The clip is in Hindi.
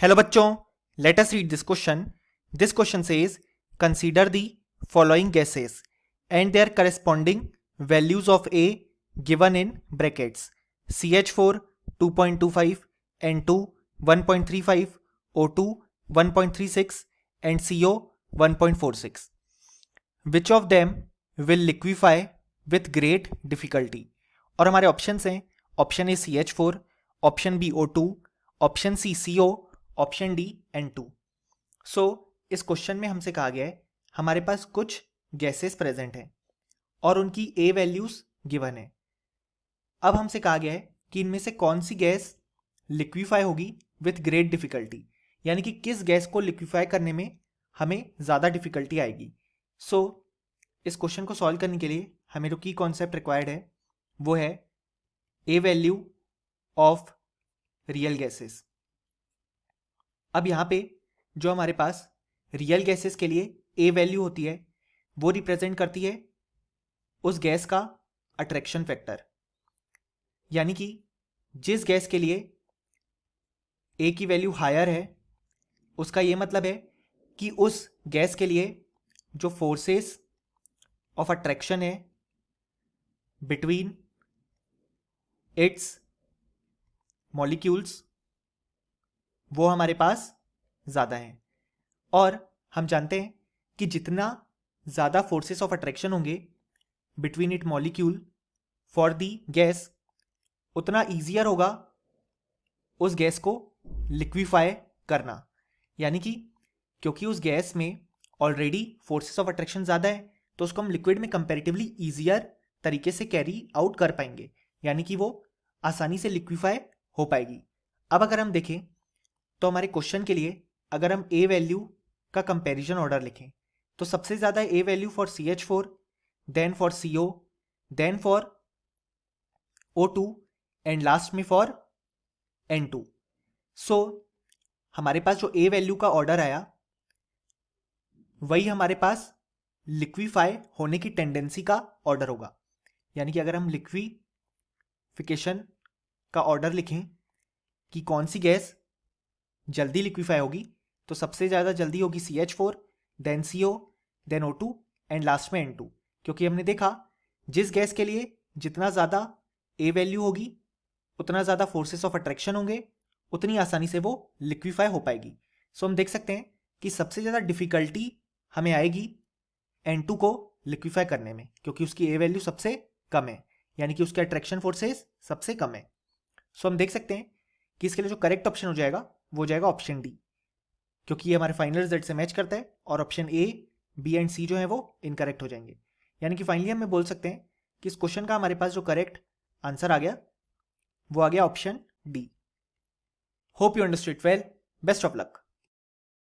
Hello बच्चों, let us read this question. This question says, consider the following gases and their corresponding values of A given in brackets. CH4 2.25, N2 1.35, O2 1.36 and CO 1.46. Which of them will liquefy with great difficulty? और हमारे ऑप्शंस हैं, option A CH4, option B O2, option C CO, option D N2. So इस क्वेश्चन में हमसे कहा गया है हमारे पास कुछ गैसेस प्रेजेंट हैं और उनकी ए वैल्यूज गिवन है. अब हमसे कहा गया है कि इनमें से कौन सी गैस लिक्विफाई होगी विथ ग्रेट डिफिकल्टी, यानी कि किस गैस को लिक्विफाई करने में हमें ज़्यादा डिफिकल्टी आएगी. सो इस क्वेश्चन को सॉल्व करने के लिए हमें जो की कॉन्सेप्ट रिक्वायर्ड है वो है ए वैल्यू ऑफ रियल गैसेस. अब यहाँ पे जो हमारे पास रियल गैसेस के लिए ए वैल्यू होती है वो रिप्रेजेंट करती है उस गैस का अट्रैक्शन फैक्टर, यानी कि जिस गैस के लिए ए की वैल्यू हायर है उसका ये मतलब है कि उस गैस के लिए जो फोर्सेस ऑफ अट्रैक्शन है बिटवीन इट्स मॉलिक्यूल्स वो हमारे पास ज़्यादा हैं. और हम जानते हैं कि जितना ज़्यादा फोर्सेस ऑफ अट्रैक्शन होंगे between it molecule for the gas, उतना ईजियर होगा उस गैस को लिक्विफाई करना. यानी कि क्योंकि उस गैस में ऑलरेडी फोर्सेस ऑफ अट्रैक्शन ज़्यादा है तो उसको हम लिक्विड में कंपैरेटिवली ईजियर तरीके से कैरी आउट कर पाएंगे, यानी कि वो आसानी से लिक्विफाई हो पाएगी. अब अगर हम देखें तो हमारे क्वेश्चन के लिए अगर हम ए वैल्यू का कंपैरिजन ऑर्डर लिखें तो सबसे ज़्यादा a value for CH4, then for CO, then for O2 and last में फॉर N2. सो हमारे पास जो ए वैल्यू का ऑर्डर आया वही हमारे पास लिक्विफाई होने की टेंडेंसी का ऑर्डर होगा. यानी कि अगर हम लिक्विफिकेशन का ऑर्डर लिखें कि कौन सी गैस जल्दी लिक्विफाई होगी तो सबसे ज़्यादा जल्दी होगी CH4, then CO, then O2 and last में N2. क्योंकि हमने देखा जिस गैस के लिए जितना ज़्यादा ए वैल्यू होगी उतना ज़्यादा फोर्सेस ऑफ अट्रैक्शन होंगे, उतनी आसानी से वो लिक्विफाई हो पाएगी. सो हम देख सकते हैं कि सबसे ज़्यादा डिफ़िकल्टी हमें आएगी N2 को लिक्विफाई करने में, क्योंकि उसकी ए वैल्यू सबसे कम है, यानी कि उसके अट्रैक्शन फोर्सेस सबसे कम है. सो हम देख सकते हैं कि इसके लिए जो करेक्ट ऑप्शन हो जाएगा वो जाएगा ऑप्शन डी, क्योंकि ये हमारे फाइनल रिजल्ट से मैच करता है और ऑप्शन ए, बी एंड सी जो है वो इनकरेक्ट हो जाएंगे. यानी कि फाइनली हम बोल सकते हैं कि इस क्वेश्चन का हमारे पास जो करेक्ट आंसर आ गया वो आ गया option D. Hope you understood well. Best of luck.